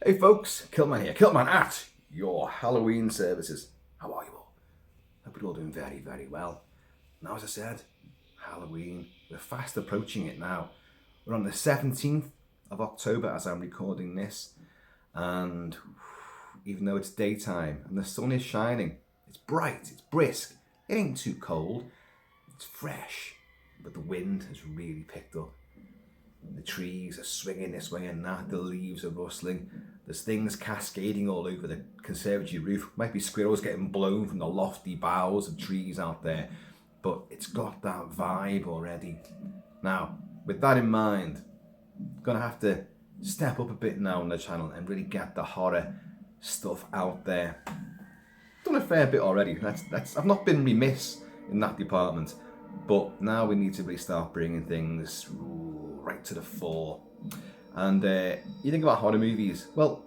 Hey folks, Kilt-Man here, Kilt-Man at your Halloween services. How are you all? Hope you're all doing very, very well. Now, as I said, Halloween, we're fast approaching it now. We're on the 17th of October as I'm recording this, and even though it's daytime and the sun is shining, it's bright, it's brisk, it ain't too cold, it's fresh, but the wind has really picked up. The trees are swinging this way and that, the leaves are rustling, there's things cascading all over the conservatory roof. Might be squirrels getting blown from the lofty boughs of trees out there, but it's got that vibe already. Now, with that in mind, I'm gonna have to step up a bit now on the channel and really get the horror stuff out there. Done a fair bit already. I've not been remiss in that department, but now we need to really start bringing things right to the fore. And you think about horror movies, well,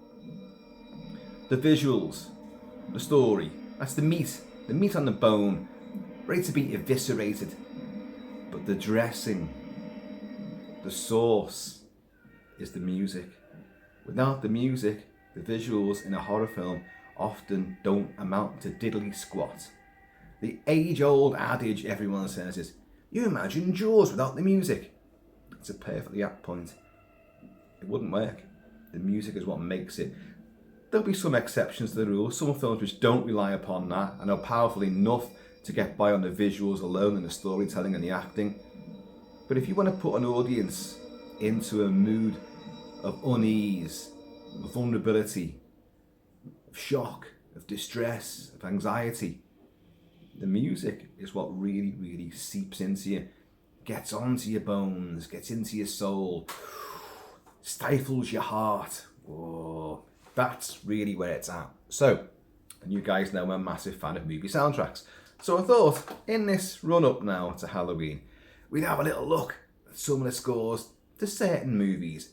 the visuals, the story, that's the meat on the bone, ready to be eviscerated. But the dressing, the sauce, is the music. Without the music, the visuals in a horror film often don't amount to diddly squat. The age-old adage everyone says is, you imagine Jaws without the music. It's a perfectly apt point. It wouldn't work. The music is what makes it. There'll be some exceptions to the rule. Some films which don't rely upon that and are powerful enough to get by on the visuals alone and the storytelling and the acting. But if you want to put an audience into a mood of unease, of vulnerability, of shock, of distress, of anxiety, the music is what really, really seeps into you, gets onto your bones, gets into your soul, stifles your heart. Whoa, that's really where it's at. So, and you guys know I'm a massive fan of movie soundtracks. So I thought, in this run-up now to Halloween, we'd have a little look at some of the scores to certain movies.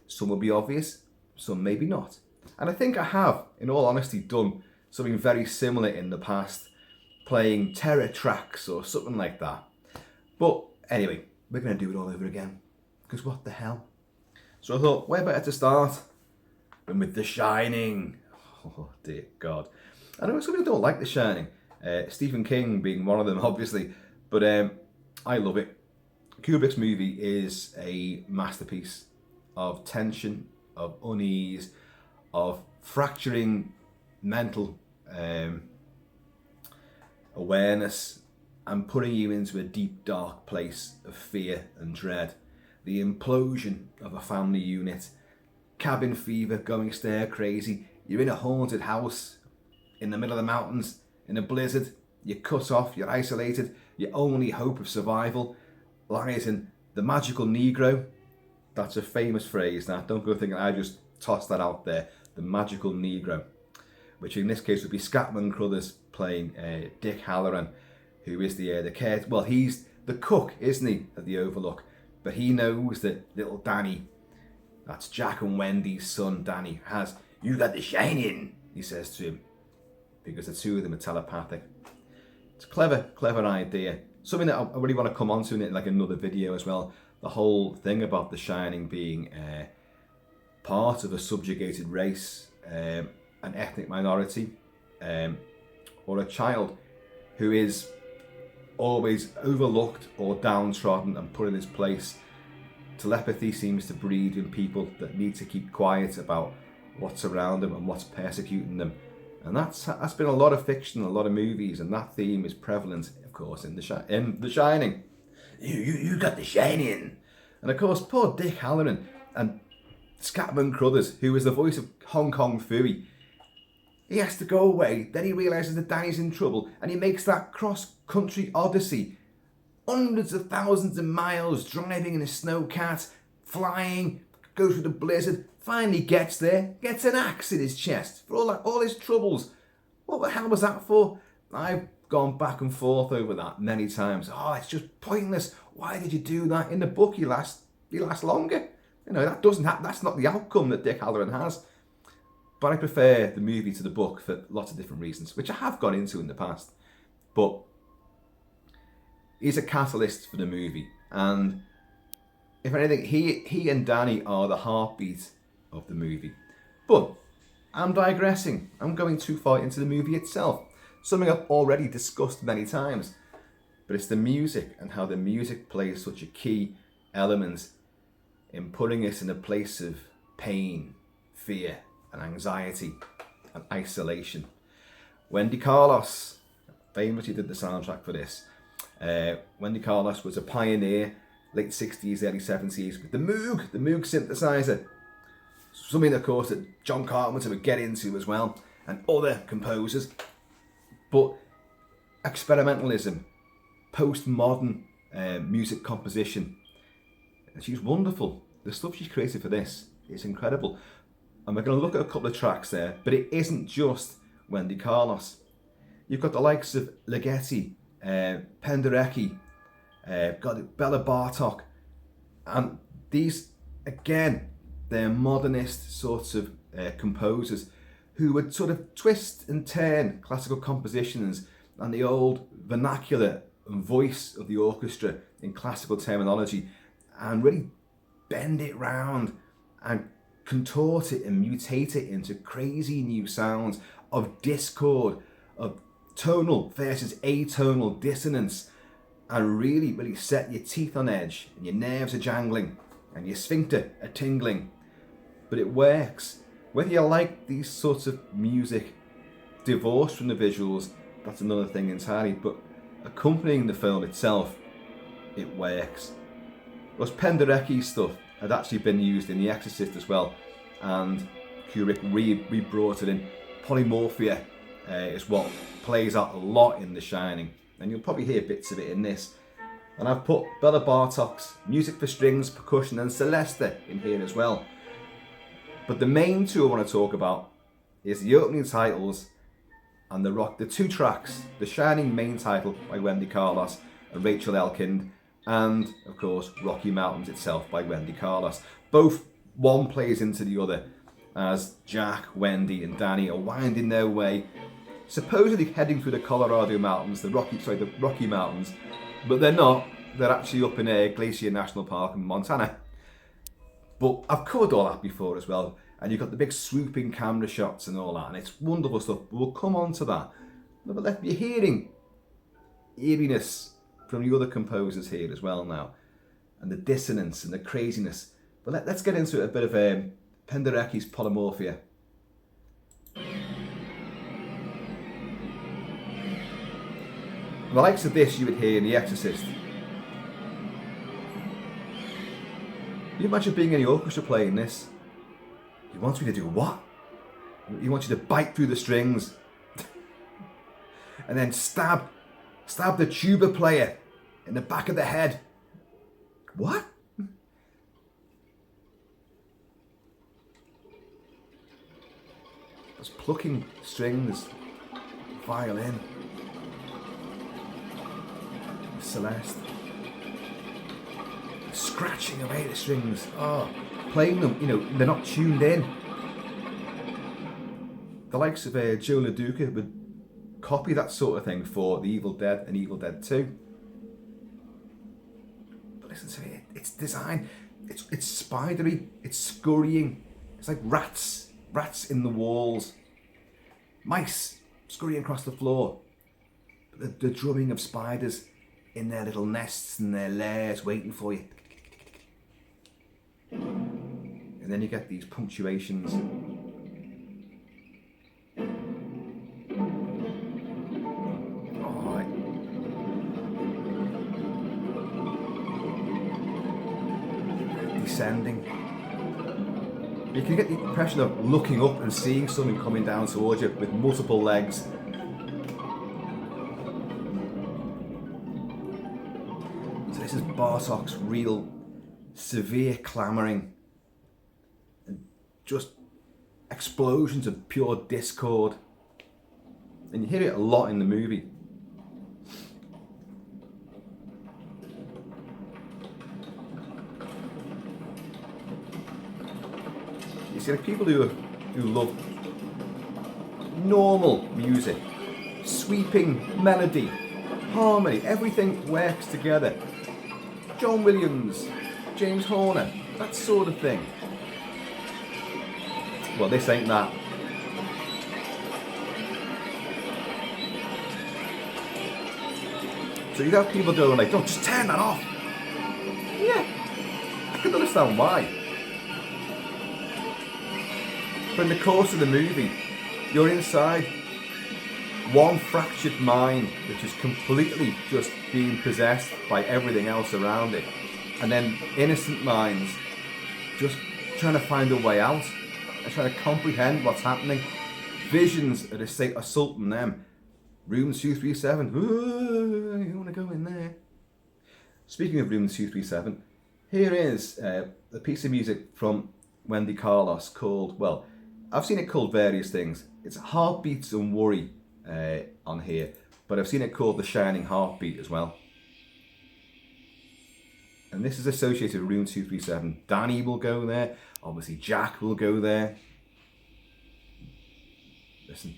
Some will be obvious, some maybe not. And I think I have, in all honesty, done something very similar in the past, playing terror tracks or something like that. But anyway, we're going to do it all over again, because what the hell? So I thought, where better to start than with The Shining? Oh dear God. I know some people don't like The Shining, Stephen King being one of them, obviously, but I love it. Kubrick's movie is a masterpiece of tension, of unease, of fracturing mental awareness and putting you into a deep, dark place of fear and dread. The implosion of a family unit, cabin fever going stir crazy. You're in a haunted house in the middle of the mountains in a blizzard. You're cut off, you're isolated. Your only hope of survival lies in the magical Negro. That's a famous phrase. Now, don't go thinking I just tossed that out there. The magical Negro, which in this case would be Scatman Crothers playing Dick Halloran, who is the care. Well, he's the cook, isn't he, at the Overlook? But he knows that little Danny, that's Jack and Wendy's son, Danny, has, you got the shining, he says to him, because the two of them are telepathic. It's a clever idea. Something that I really want to come on to in like another video as well. The whole thing about the Shining being part of a subjugated race, an ethnic minority, or a child who is always overlooked or downtrodden and put in his place. Telepathy seems to breed in people that need to keep quiet about what's around them and what's persecuting them. And that's been a lot of fiction, a lot of movies, and that theme is prevalent, of course, in The Shining. You got the shining. And of course, poor Dick Halloran and Scatman Crothers, who is the voice of Hong Kong Phooey, he has to go away, then he realises that Danny's in trouble, and he makes that cross-country odyssey. Hundreds of thousands of miles, driving in a snowcat, flying, goes through the blizzard, finally gets there, gets an axe in his chest for all his troubles. What the hell was that for? I've gone back and forth over that many times. Oh, it's just pointless. Why did you do that? In the book, he lasts longer. You know, that's not the outcome that Dick Halloran has. But I prefer the movie to the book for lots of different reasons, which I have gone into in the past. But he's a catalyst for the movie, and if anything, he and Danny are the heartbeat of the movie. But I'm digressing. I'm going too far into the movie itself. Something I've already discussed many times. But it's the music and how the music plays such a key element in putting us in a place of pain, fear, and anxiety and isolation. Wendy Carlos famously did the soundtrack for this. Wendy Carlos was a pioneer, late 60s, early 70s, with the Moog synthesizer. Something, of course, that John Carpenter would get into as well, and other composers. But experimentalism, postmodern music composition, she's wonderful. The stuff she's created for this is incredible. And we're going to look at a couple of tracks there, but it isn't just Wendy Carlos. You've got the likes of Ligeti, Penderecki, got Bela Bartok, and these, again, they're modernist sorts of composers who would sort of twist and turn classical compositions and the old vernacular and voice of the orchestra in classical terminology and really bend it round and contort it and mutate it into crazy new sounds of discord, of tonal versus atonal dissonance, and really set your teeth on edge and your nerves are jangling and your sphincter are tingling. But it works. Whether you like these sorts of music divorced from the visuals, that's another thing entirely, but accompanying the film itself, it works. Because Penderecki's stuff had actually been used in The Exorcist as well, and Kubrick re-brought it in. Polymorphia is what plays out a lot in The Shining, and you'll probably hear bits of it in this. And I've put Bela Bartok's music for strings, percussion and celesta in here as well. But the main two I want to talk about is the opening titles and the two tracks, The Shining main title by Wendy Carlos and Rachel Elkind, and of course Rocky Mountains itself by Wendy Carlos. Both one plays into the other as Jack, Wendy and Danny are winding their way, supposedly heading through the Colorado Mountains, the Rocky Mountains, but they're not. They're actually up in Glacier National Park in Montana. But I've covered all that before as well, and you've got the big swooping camera shots and all that, and it's wonderful stuff. We'll come on to that. But you're hearing eeriness from the other composers here as well now, and the dissonance and the craziness. But let's get into a bit of Penderecki's Polymorphia. The likes of this you would hear in The Exorcist. Can you imagine being in the orchestra playing this? He wants me to do what? He wants you to bite through the strings and then stab the tuba player in the back of the head. What? It's plucking strings, violin, Celeste, scratching away the strings, playing them, they're not tuned in. The likes of Joe LaDuca would copy that sort of thing for The Evil Dead and Evil Dead 2. But listen to it, it's design, it's spidery, it's scurrying, it's like rats in the walls, mice scurrying across the floor, the drumming of spiders in their little nests and their lairs waiting for you. And then you get these punctuations. Descending. You can get the impression of looking up and seeing something coming down towards you with multiple legs. So this is Bartok's real severe clamouring and just explosions of pure discord. And you hear it a lot in the movie. You see, like people who love normal music, sweeping melody, harmony, everything works together. John Williams, James Horner, that sort of thing. Well, this ain't that. So you'd have people going like, "Don't just turn that off." Yeah, I can understand why. But in the course of the movie, you're inside one fractured mind which is completely just being possessed by everything else around it, and then innocent minds just trying to find a way out and trying to comprehend what's happening. Visions are assaulting them. Room 237. Ooh, you want to go in there? Speaking of Room 237, here is a piece of music from Wendy Carlos called, well, I've seen it called various things. It's Heartbeats and Worry on here, but I've seen it called The Shining Heartbeat as well. And this is associated with Room 237. Danny will go there. Obviously, Jack will go there. Listen.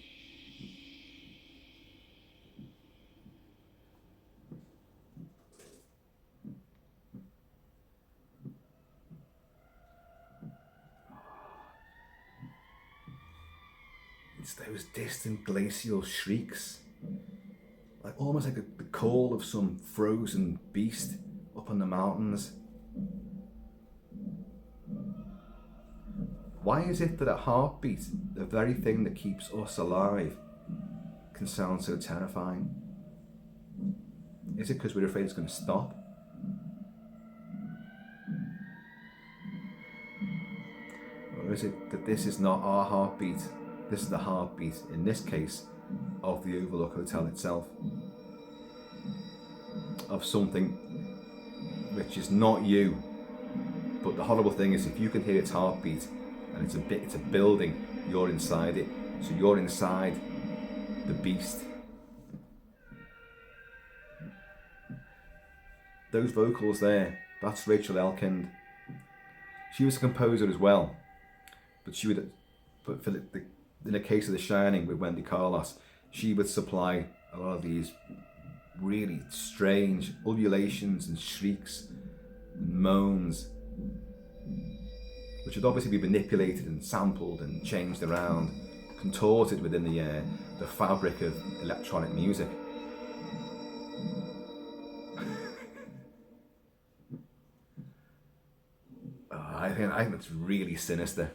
It's those distant glacial shrieks, like almost like the call of some frozen beast up in the mountains. Why is it that a heartbeat, the very thing that keeps us alive, can sound so terrifying? Is it because we're afraid it's going to stop? Or is it that this is not our heartbeat? This is the heartbeat, in this case, of the Overlook Hotel itself. Of something which is not you. But the horrible thing is, if you can hear its heartbeat, and it's a building, you're inside it. So you're inside the beast. Those vocals there, that's Rachel Elkind. She was a composer as well, but for in the case of The Shining with Wendy Carlos, she would supply a lot of these really strange ululations and shrieks and moans, which would obviously be manipulated and sampled and changed around, contorted within the fabric of electronic music. I think it's really sinister.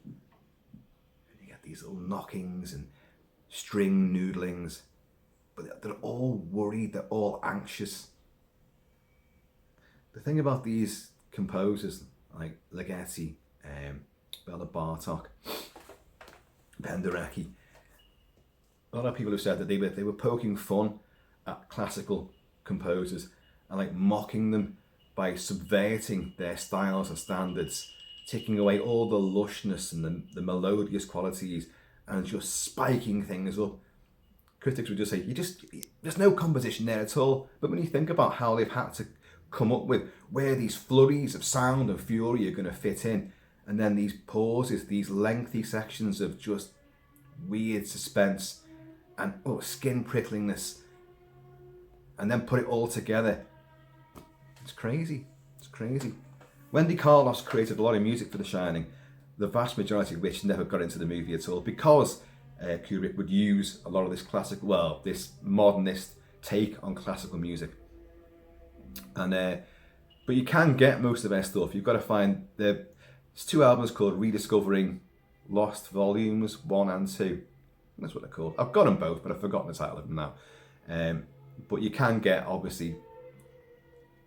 You get these little knockings and string noodlings, but they're all worried, they're all anxious. The thing about these composers like Ligeti, Bela Bartok, Penderecki, a lot of people have said that they were poking fun at classical composers and like mocking them by subverting their styles and standards, taking away all the lushness and the melodious qualities and just spiking things up. Critics would just say, there's no composition there at all. But when you think about how they've had to come up with where these flurries of sound and fury are going to fit in, and then these pauses, these lengthy sections of just weird suspense and skin pricklingness, and then put it all together. It's crazy. It's crazy. Wendy Carlos created a lot of music for The Shining, the vast majority of which never got into the movie at all, because Kubrick would use a lot of this modernist take on classical music. And but you can get most of their stuff. You've got to find there's 2 albums called Rediscovering Lost Volumes 1 and 2. That's what they're called. I've got them both, but I've forgotten the title of them now. But you can get obviously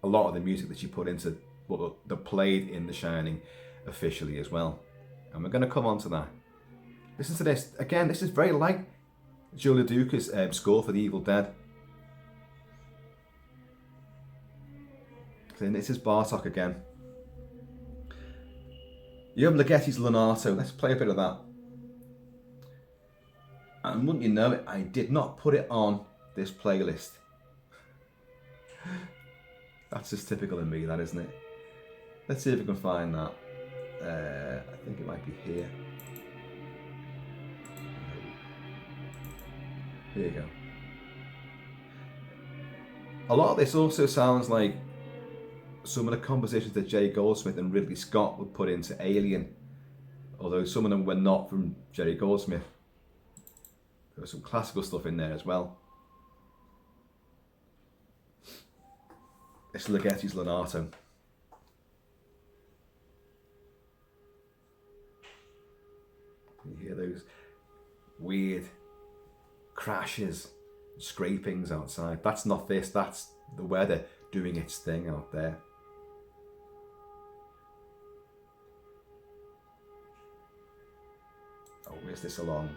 a lot of the music that she put into that played in The Shining officially as well. And we're going to come on to that. Listen to this. Again, this is very like Joe LaDuca's score for The Evil Dead. And this is Bartok again. You have Ligeti's Leonardo. Let's play a bit of that. And wouldn't you know it, I did not put it on this playlist. That's just typical of me, that, isn't it? Let's see if we can find that. I think it might be here. Here you go. A lot of this also sounds like some of the compositions that Jay Goldsmith and Ridley Scott would put into Alien. although some of them were not from Jerry Goldsmith. There was some classical stuff in there as well. It's Ligeti's Lenato. You hear those weird crashes, scrapings outside. That's not this, that's the weather doing its thing out there. Oh, where's this along?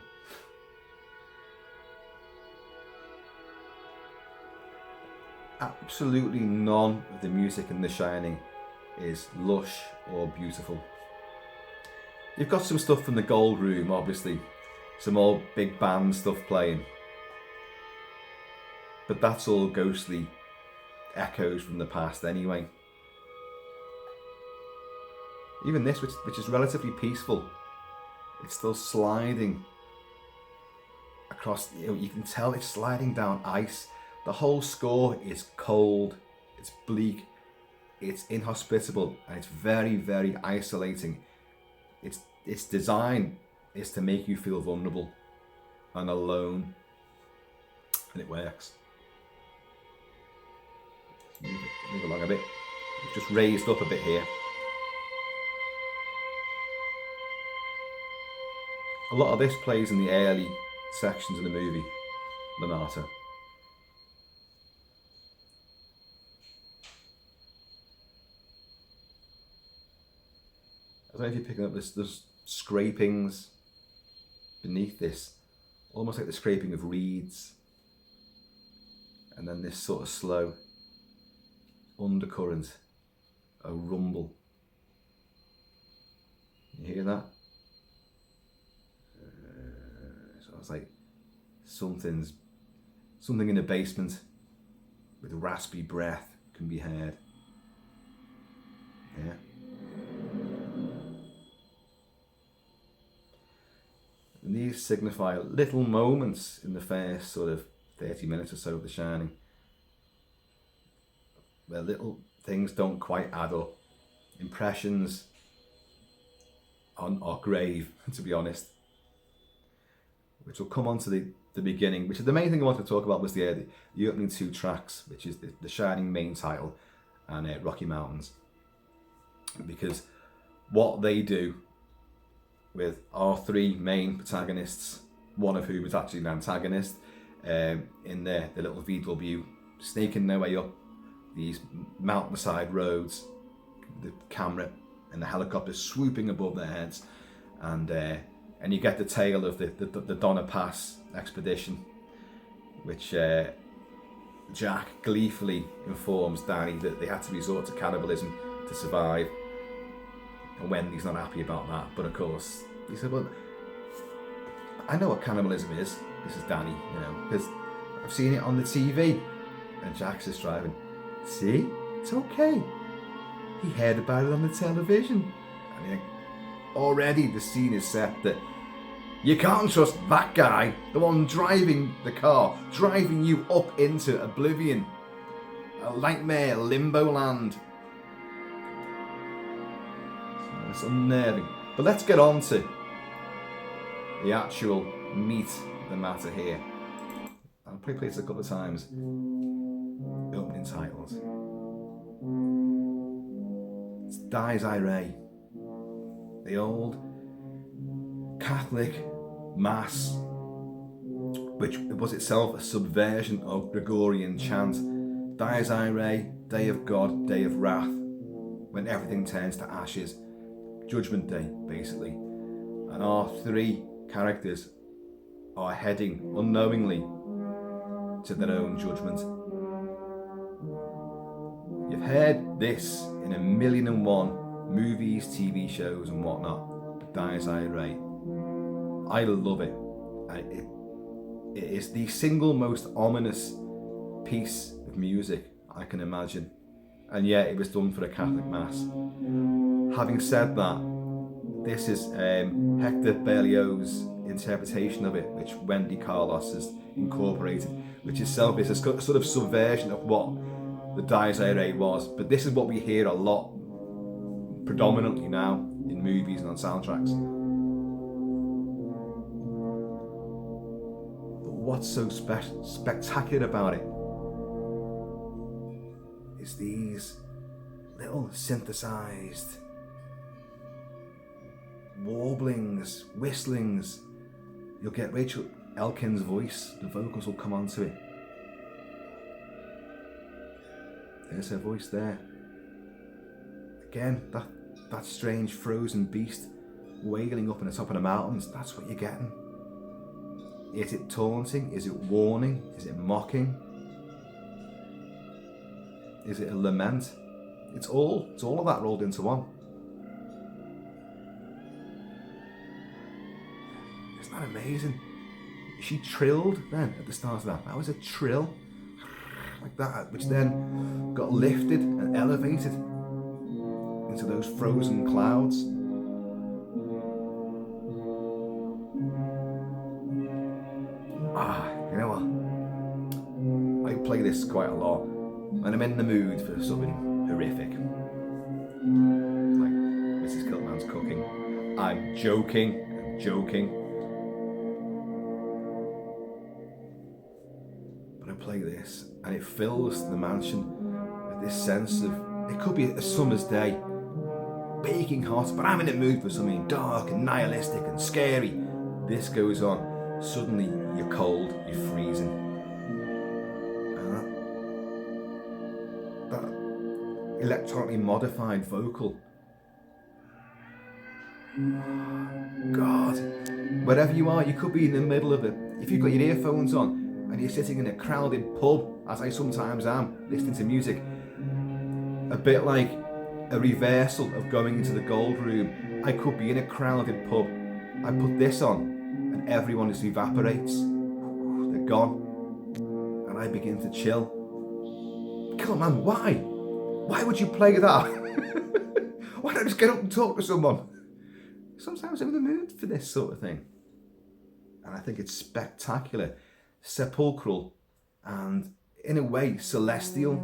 Absolutely none of the music in The Shining is lush or beautiful. You've got some stuff from the Gold Room, obviously, some old big band stuff playing, but that's all ghostly echoes from the past anyway. Even this, which is relatively peaceful, it's still sliding across, you can tell it's sliding down ice. The whole score is cold, it's bleak, it's inhospitable, and it's very, very isolating. Its design is to make you feel vulnerable and alone, and it works. Move along a bit. It's just raised up a bit here. A lot of this plays in the early sections of the movie, Lenato. I don't know if you're picking up this, there's scrapings beneath this, almost like the scraping of reeds, and then this sort of slow undercurrent, a rumble. You hear that? So it's like something in the basement with raspy breath can be heard. Yeah. And these signify little moments in the first sort of 30 minutes or so of The Shining, where little things don't quite add up. Impressions are grave, to be honest. Which will come on to the beginning, which is the main thing I wanted to talk about, was the opening two tracks, which is the Shining main title and Rocky Mountains. Because what they do with our three main protagonists, one of whom is actually an antagonist, in the little VW, snaking their way up these mountainside roads, the camera and the helicopter swooping above their heads, and you get the tale of the Donner Pass expedition, which Jack gleefully informs Danny that they had to resort to cannibalism to survive. And Wendy's not happy about that, but of course, he said, well, I know what cannibalism is. This is Danny, because I've seen it on the TV. And Jack's just driving, see, it's okay. He heard about it on the television. And already the scene is set that you can't trust that guy, the one driving the car, driving you up into oblivion, a nightmare limbo land. It's unnerving. But let's get on to the actual meat of the matter here. I'll probably play this a couple of times. The opening titles. It's Dies Irae, the old Catholic Mass, which was itself a subversion of Gregorian chant. Dies Irae, Day of God, Day of Wrath, when everything turns to ashes. Judgment Day, basically. And our three characters are heading unknowingly to their own judgment. You've heard this in 1,000,001 movies, TV shows and whatnot. Dies Irae. I love it. It is the single most ominous piece of music I can imagine. And yet it was done for a Catholic Mass. Having said that, this is Hector Berlioz's interpretation of it, which Wendy Carlos has incorporated, which itself is a sort of subversion of what the Dies Irae was. But this is what we hear a lot, predominantly now, in movies and on soundtracks. what's so spectacular about it is these little synthesized warblings, whistlings. You'll get Rachel Elkins' voice, the vocals will come onto it. There's her voice there. Again, that strange frozen beast wailing up on the top of the mountains, that's what you're getting. Is it taunting? Is it warning? Is it mocking? Is it a lament? It's all of that rolled into one. Isn't that amazing? She trilled then at the start of that. That was a trill like that, which then got lifted and elevated into those frozen clouds. You know what? I play this quite a lot when I'm in the mood for something horrific. Like Mrs. Kilt-Man's cooking. I'm joking. But I play this and it fills the mansion with this sense of, it could be a summer's day, baking hot, but I'm in the mood for something dark and nihilistic and scary. This goes on. Suddenly you're cold, you're freezing. And that electronically modified vocal. God, wherever you are, you could be in the middle of it. If you've got your earphones on and you're sitting in a crowded pub, as I sometimes am, listening to music, a bit like a reversal of going into the gold room. I could be in a crowded pub. I put this on and everyone just evaporates. They're gone. And I begin to chill. Come on, why? Why would you play that? Why don't I just get up and talk to someone? Sometimes I'm in the mood for this sort of thing. And I think it's spectacular, sepulchral, and in a way, celestial.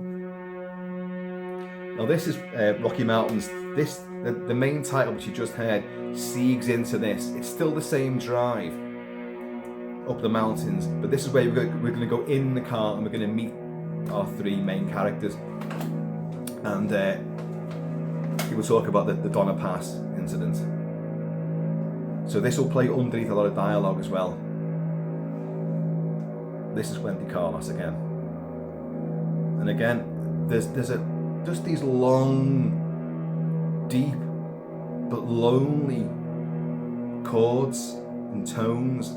Now this is Rocky Mountains. The main title which you just heard segues into this. It's still the same drive up the mountains, but this is where we're going to go in the car and we're going to meet our three main characters. And he will talk about the Donna Pass incident. So this will play underneath a lot of dialogue as well. This is Wendy Carlos again. And again, there's just these long, deep, but lonely chords and tones,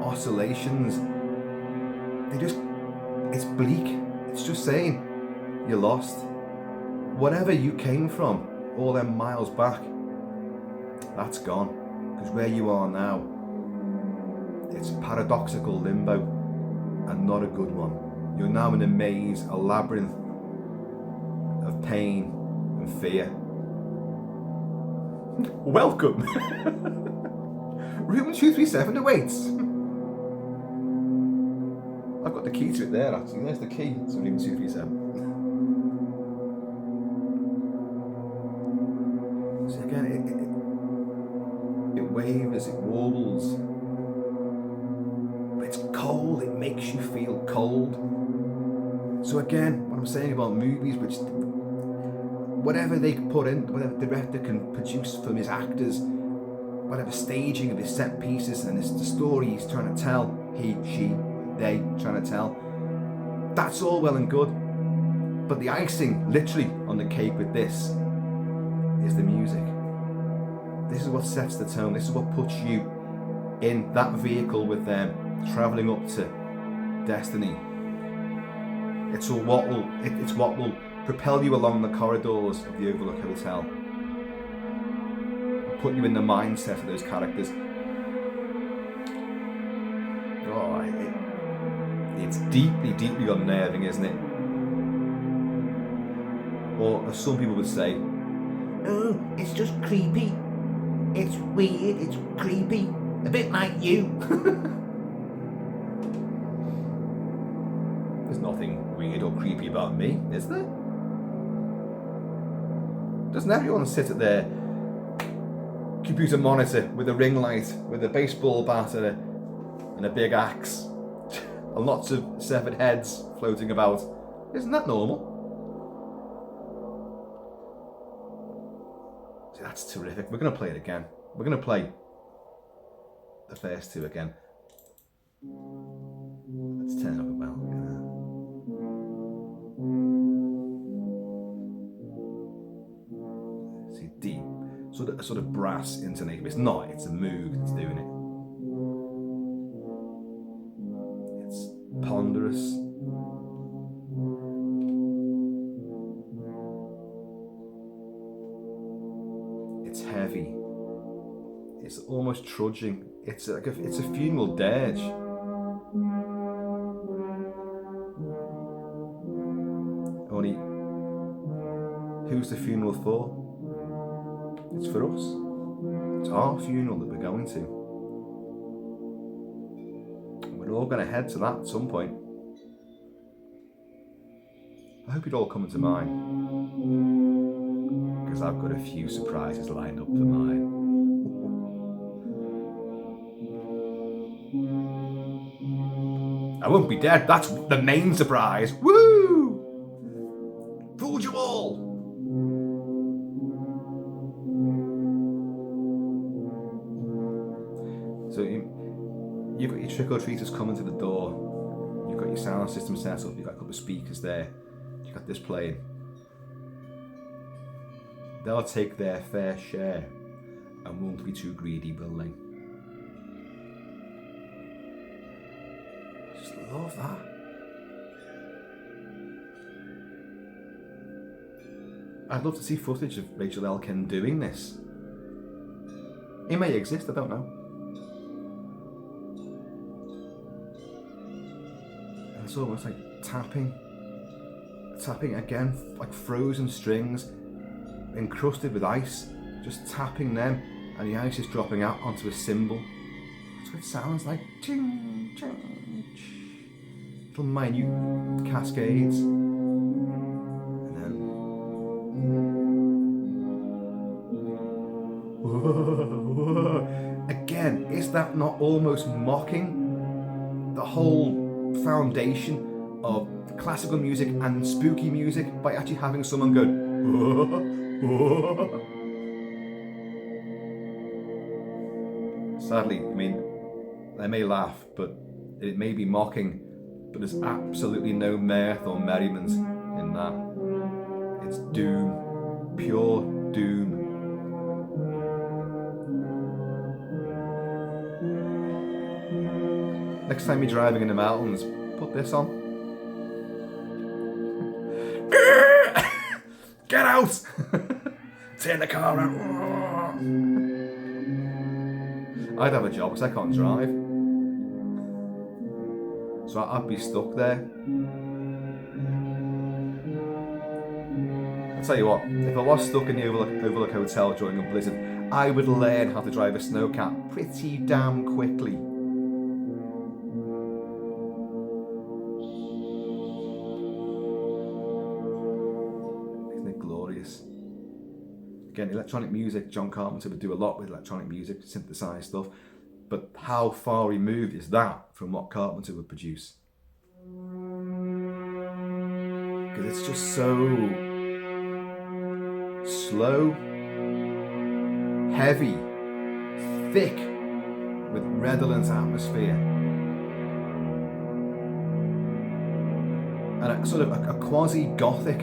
oscillations. It's bleak. It's just saying, you're lost. Whatever you came from, all them miles back, that's gone. Because where you are now, it's paradoxical limbo, and not a good one. You're now in a maze, a labyrinth of pain and fear. Welcome! Room 237 awaits. I've got the key to it there, actually. There's the key to room 237. So again, it wavers, it warbles. But it's cold, it makes you feel cold. So again, what I'm saying about movies, which whatever they put in, whatever the director can produce from his actors, whatever staging of his set pieces and the story he's trying to tell, he, she, they trying to tell, that's all well and good. But the icing, literally, on the cake with this is the music. This is what sets the tone. This is what puts you in that vehicle with them, travelling up to destiny. It's what will propel you along the corridors of the Overlook Hotel, put you in the mindset of those characters. Oh, it's deeply, deeply unnerving, isn't it? Or as some people would say, oh, it's just creepy. It's weird, it's creepy. A bit like you. There's nothing weird or creepy about me, is there? Doesn't everyone sit at their computer monitor with a ring light, with a baseball bat and and a big axe and lots of severed heads floating about. Isn't that normal? See, that's terrific. We're going to play it again. We're going to play the first two again. Let's turn it up a bell. See, deep, sort of brass intonation. It's not. It's a moog that's doing it. It's ponderous. It's heavy. It's almost trudging. It's a funeral dirge. Only, who's the funeral for? It's for us. It's our funeral that we're going to. We're all going to head to that at some point. I hope you'd all come into mine, because I've got a few surprises lined up for mine. I won't be dead. That's the main surprise. Woo! Fooled you all. So you've got your trick-or-treaters coming to the door. You've got your sound system set up. You've got a couple of speakers there. You've got this playing. They'll take their fair share and won't be too greedy, will they? Just love that. I'd love to see footage of Rachel Elkin doing this. It may exist, I don't know. And it's almost like tapping again, like frozen strings, encrusted with ice, just tapping them, and the ice is dropping out onto a cymbal. That's what it sounds like. Ching, ching, ching. Little minute cascades. And then... Again, is that not almost mocking the whole foundation of classical music and spooky music by actually having someone go... Sadly, I mean, they may laugh, but it may be mocking, but there's absolutely no mirth or merriment in that. It's doom, pure doom. Next time you're driving in the mountains, put this on. Get out! Turn the car around. I'd have a job because I can't drive. So I'd be stuck there. I'll tell you what, if I was stuck in the Overlook Hotel during a blizzard, I would learn how to drive a snowcat pretty damn quickly. Again, electronic music, John Carpenter would do a lot with electronic music, synthesized stuff, but how far removed is that from what Carpenter would produce? Because it's just so slow, heavy, thick, with redolent atmosphere. And a sort of a quasi-gothic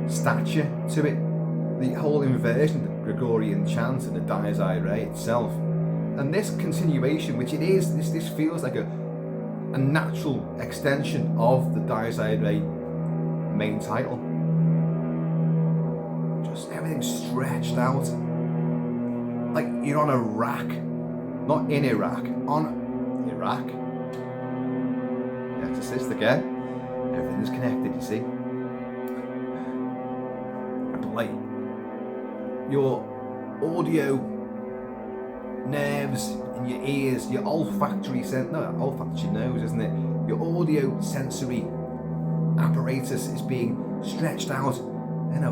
stature to it. The whole inversion of the Gregorian chant and the Dies Irae itself, and this continuation, which it is, this feels like a natural extension of the Dies Irae main title. Just everything stretched out, like you're on a rack, not in Iraq, on Iraq. The Exorcist again. Everything's connected, you see. But like, your audio nerves in your ears, your olfactory nose, isn't it? Your audio sensory apparatus is being stretched out, and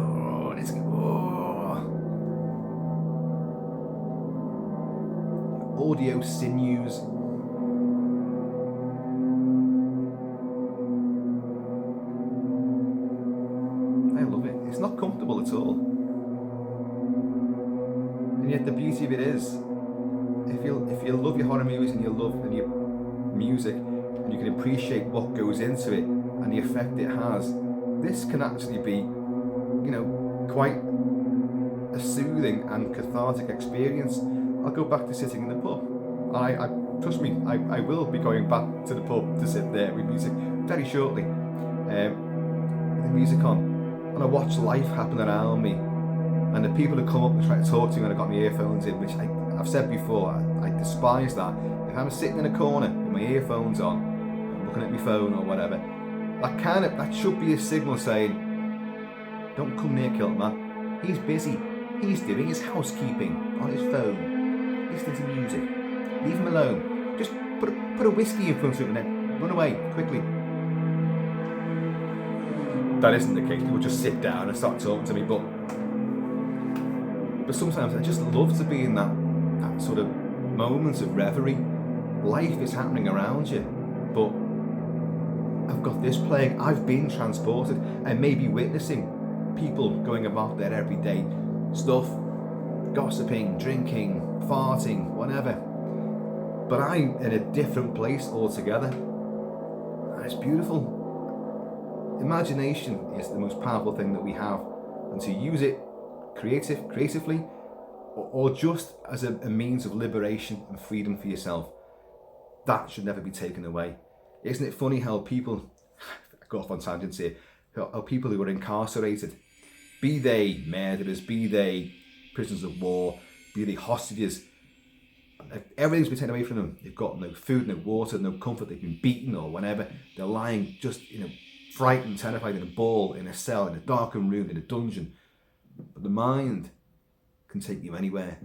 audio sinews believable at all. And yet the beauty of it is, if you love your horror movies and your music, and you can appreciate what goes into it and the effect it has, this can actually be, quite a soothing and cathartic experience. I'll go back to sitting in the pub. I trust me, I will be going back to the pub to sit there with music very shortly, with the music on, and I watch life happen around me, and the people who come up and try to talk to me when I've got my earphones in, which I've said before, I despise that. If I'm sitting in a corner with my earphones on, I'm looking at my phone or whatever, that should be a signal saying, don't come near Kilt-Man. He's busy. He's doing his housekeeping on his phone, listening to music. Leave him alone. Just put a whiskey in front of him and then run away quickly. That isn't the case. People just sit down and start talking to me, but sometimes I just love to be in that sort of moment of reverie. Life is happening around you, but I've got this playing. I've been transported and maybe witnessing people going about their everyday stuff, gossiping, drinking, farting, whatever. But I'm in a different place altogether. And it's beautiful. Imagination is the most powerful thing that we have. And to use it creatively, or just as a means of liberation and freedom for yourself, that should never be taken away. Isn't it funny how people, I go off on tangents here, how people who are incarcerated, be they murderers, be they prisoners of war, be they hostages, everything's been taken away from them. They've got no food, no water, no comfort. They've been beaten or whatever. They're lying just, frightened, terrified in a ball, in a cell, in a darkened room, in a dungeon. But the mind can take you anywhere.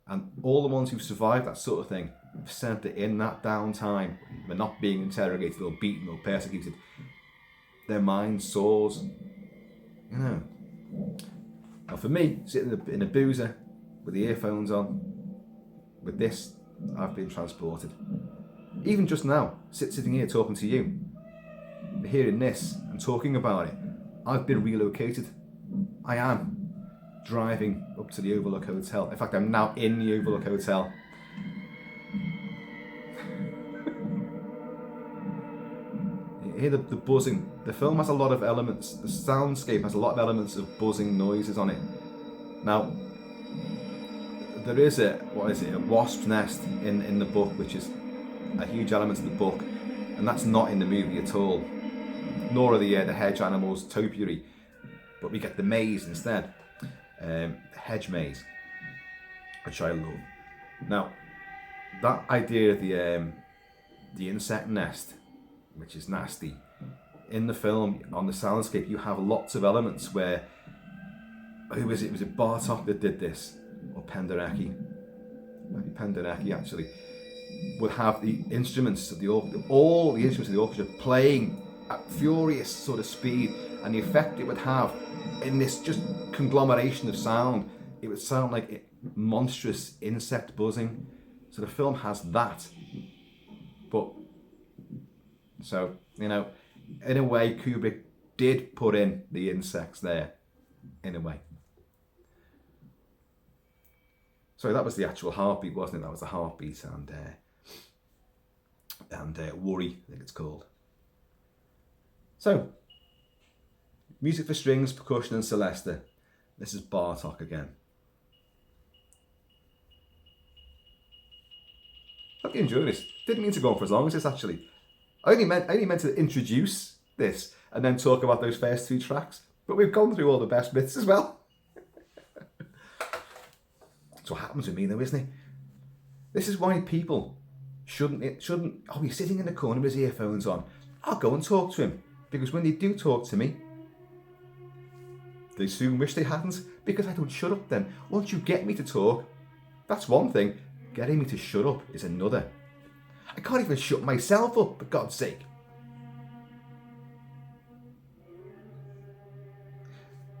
And all the ones who've survived that sort of thing have said that in that downtime, they're not being interrogated or beaten or persecuted, their mind soars. Now for me, sitting in a boozer with the earphones on, with this, I've been transported. Even just now, sitting here talking to you, hearing this and talking about it, I've been relocated. I am driving up to the Overlook Hotel. In fact, I'm now in the Overlook Hotel. You hear the buzzing. The film has a lot of elements. The soundscape has a lot of elements of buzzing noises on it. Now, there is a wasp's nest in the book, which is a huge element of the book, and that's not in the movie at all. Nor are the hedge animals topiary, but we get the maze instead, the hedge maze, which I love. Now, that idea of the insect nest, which is nasty, in the film on the soundscape, you have lots of elements where, who was it? Was it Bartok that did this? Or Penderecki? Maybe Penderecki actually would have the instruments of all the instruments of the orchestra playing at furious sort of speed, and the effect it would have in this just conglomeration of sound, it would sound like monstrous insect buzzing. So the film has that, but so in a way Kubrick did put in the insects there, in a way. So that was the actual heartbeat, wasn't it? That was the heartbeat and worry, I think it's called. So, music for strings, percussion and celesta. This is Bartok again. Hope you enjoy this. Didn't mean to go on for as long as this actually. I only meant to introduce this and then talk about those first two tracks. But we've gone through all the best bits as well. That's what happens with me though, isn't it? This is why people shouldn't, he's sitting in the corner with his earphones on. I'll go and talk to him. Because when they do talk to me, they soon wish they hadn't, because I don't shut up then. Once you get me to talk, that's one thing. Getting me to shut up is another. I can't even shut myself up, for God's sake.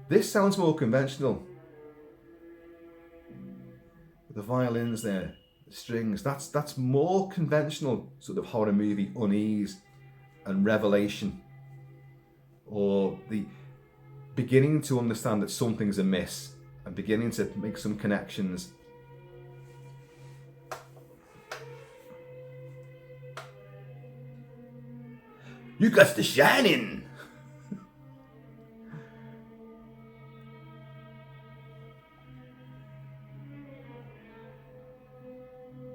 This sounds more conventional. The violins there, the strings, that's more conventional sort of horror movie unease and revelation. Or the beginning to understand that something's amiss and beginning to make some connections. You got the shining.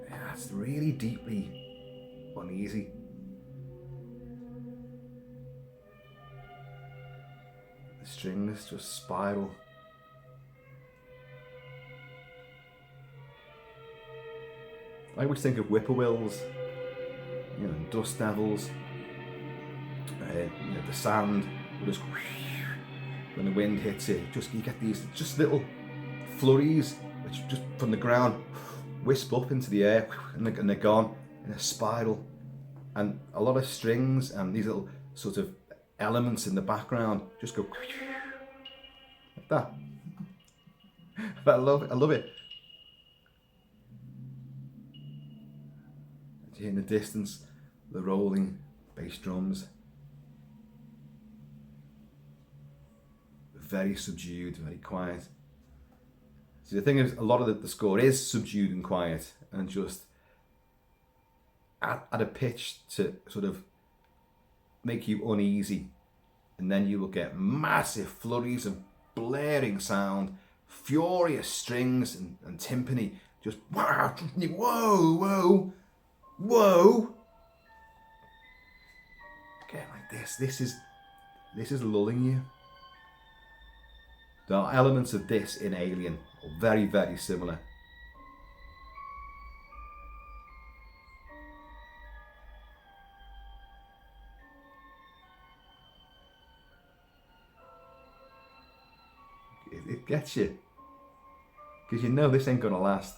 Yeah, it's really deeply uneasy. The strings just spiral. I always think of whippoorwills, you know, dust devils. You know, the sand will just, when the wind hits it, just you get these just little flurries which just from the ground wisp up into the air, and they're gone in a spiral. And a lot of strings and these little sort of elements in the background just go like that. But I love it. I love it. In the distance, the rolling bass drums. Very subdued, very quiet. So the thing is, a lot of the score is subdued and quiet, and just at a pitch to sort of make you uneasy, and then you will get massive flurries of blaring sound, furious strings and timpani, just whoa, whoa, whoa. Again, like this. This is lulling you. There are elements of this in Alien, very, very similar. It gets you, because you know this ain't gonna last.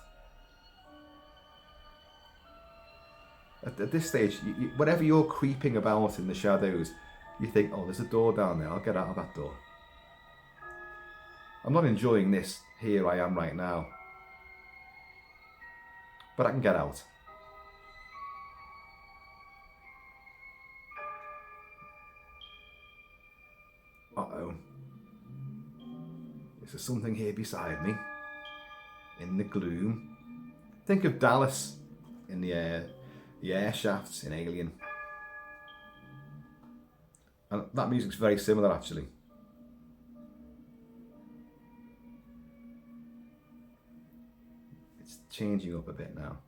At this stage, whatever you're creeping about in the shadows, you think, oh, there's a door down there, I'll get out of that door. I'm not enjoying this, here I am right now. But I can get out. Uh-oh. Is there something here beside me? In the gloom. Think of Dallas in the air shafts in Alien. And that music's very similar, actually. Changing up a bit now.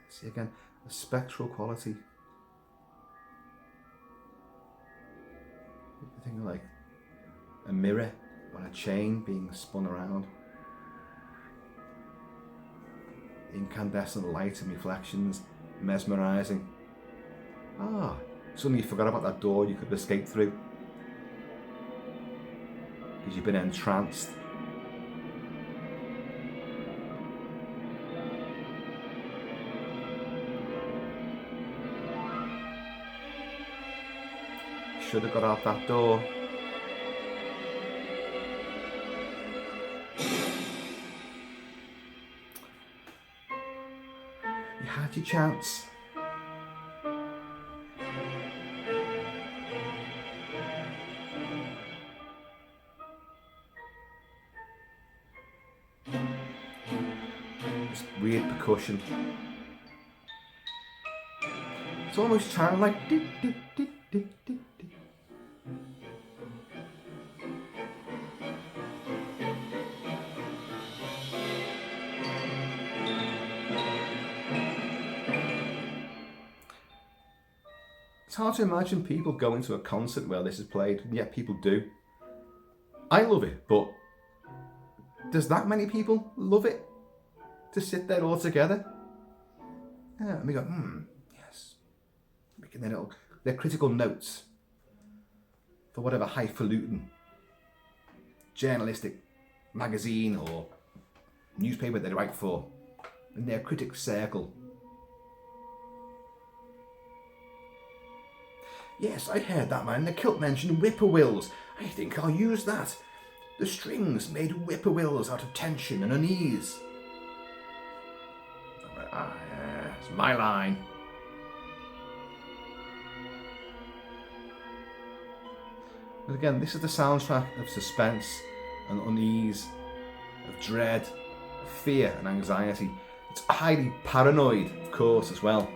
See again, a spectral quality. You think of like a mirror on a chain being spun around. Incandescent light and reflections, mesmerizing. Suddenly you forgot about that door you could have escaped through. Because you've been entranced. Should have got out that door. You had your chance. Weird percussion. It's almost trying like It's hard to imagine people going to a concert where this is played, and yet people do. I love it, but does that many people love it? To sit there all together? Yeah, and we go, yes. Making their critical notes for whatever highfalutin journalistic magazine or newspaper they write for, in their critic circle. Yes, I heard that man. The Kilt mentioned whippoorwills. I think I'll use that. The strings made whippoorwills out of tension and unease. Yeah, it's my line. But again, this is the soundtrack of suspense and unease, of dread, of fear and anxiety. It's highly paranoid, of course, as well.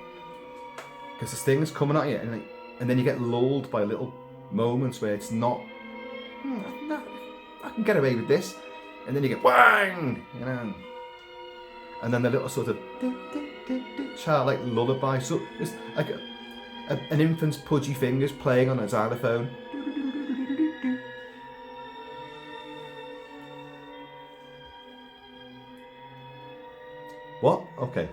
Because this thing is coming at you, and then you get lulled by little moments where it's not, I can get away with this. And then you get whang, you know. And then the little sort of childlike lullaby, so it's like an infant's pudgy fingers playing on a xylophone. What? Okay.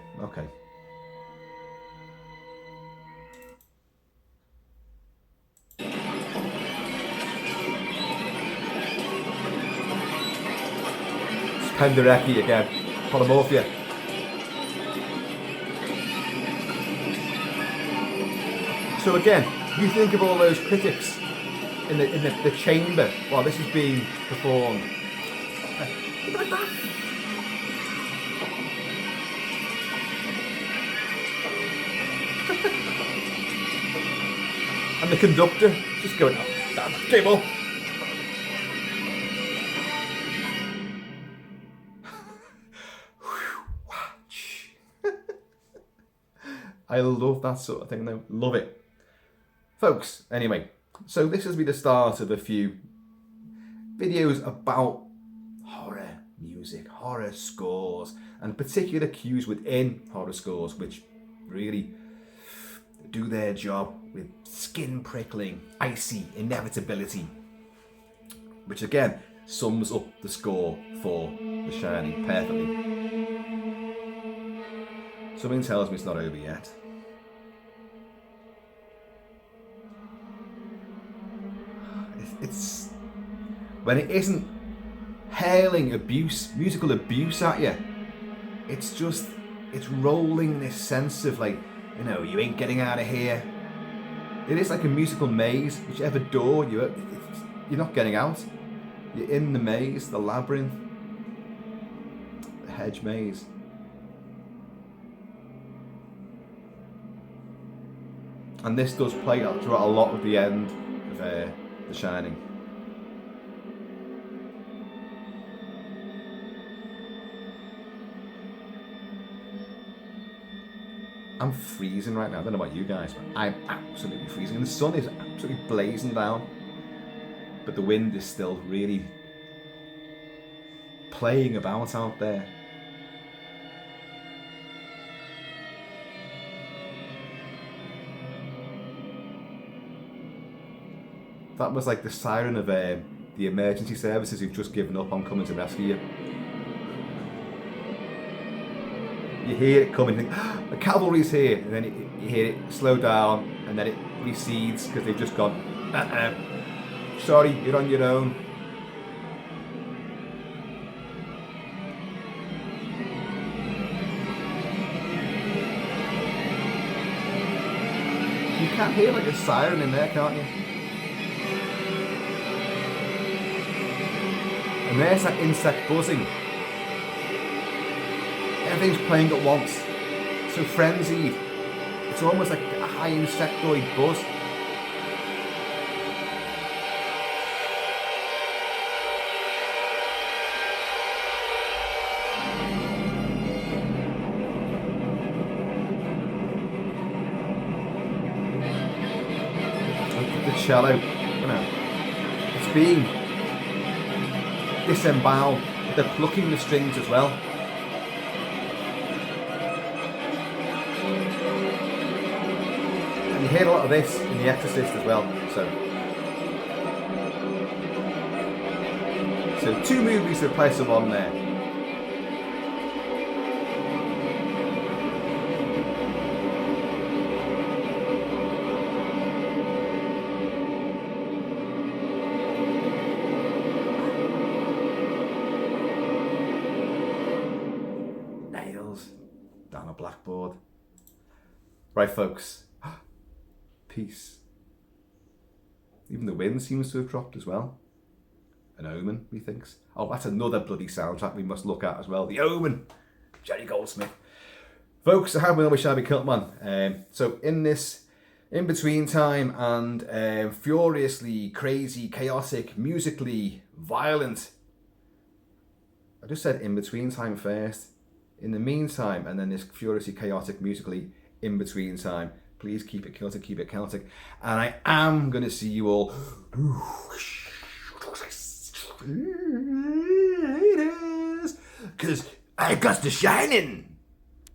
It's Penderecki again. Polymorphia. So again, you think of all those critics in the chamber while this is being performed. Like that. And the conductor just going, oh, damn cable. I love that sort of thing though. Love it. Folks, anyway, so this has been the start of a few videos about horror music, horror scores, and particular cues within horror scores which really do their job with skin-prickling, icy inevitability, which again sums up the score for The Shining perfectly. Something tells me it's not over yet. It's when it isn't hurling abuse, musical abuse at you, it's rolling this sense of like, you know, you ain't getting out of here. It is like a musical maze. Whichever door you're not getting out. You're in the maze, the labyrinth, the hedge maze. And this does play out throughout a lot of the end of The Shining. I'm freezing right now. I don't know about you guys, but I'm absolutely freezing. And the sun is absolutely blazing down. But the wind is still really playing about out there. That was like the siren of the emergency services who've just given up on coming to rescue you. You hear it coming, you think, ah, the cavalry's here, and then you hear it slow down, and then it recedes because they've just gone, sorry, you're on your own. You can't hear like a siren in there, can't you? And there's that insect buzzing. Everything's playing at once. So frenzied. It's almost like a high insectoid buzz. The cello, you know, it's being disemboweled. They're plucking the strings as well. And you hear a lot of this in The Exorcist as well. So two movies to replace them on there. Down a blackboard. Right, folks. Peace. Even the wind seems to have dropped as well. An Omen, methinks. Oh, that's another bloody soundtrack we must look at as well. The Omen. Jerry Goldsmith. Folks, I have been always Shabby Kilt-Man. So in this in between time and furiously crazy, chaotic, musically violent. I just said in between time first. In the meantime, and then this furiously chaotic, musically in between time. Please keep it Celtic, keep it Celtic. And I am going to see you all. Because I got the shining.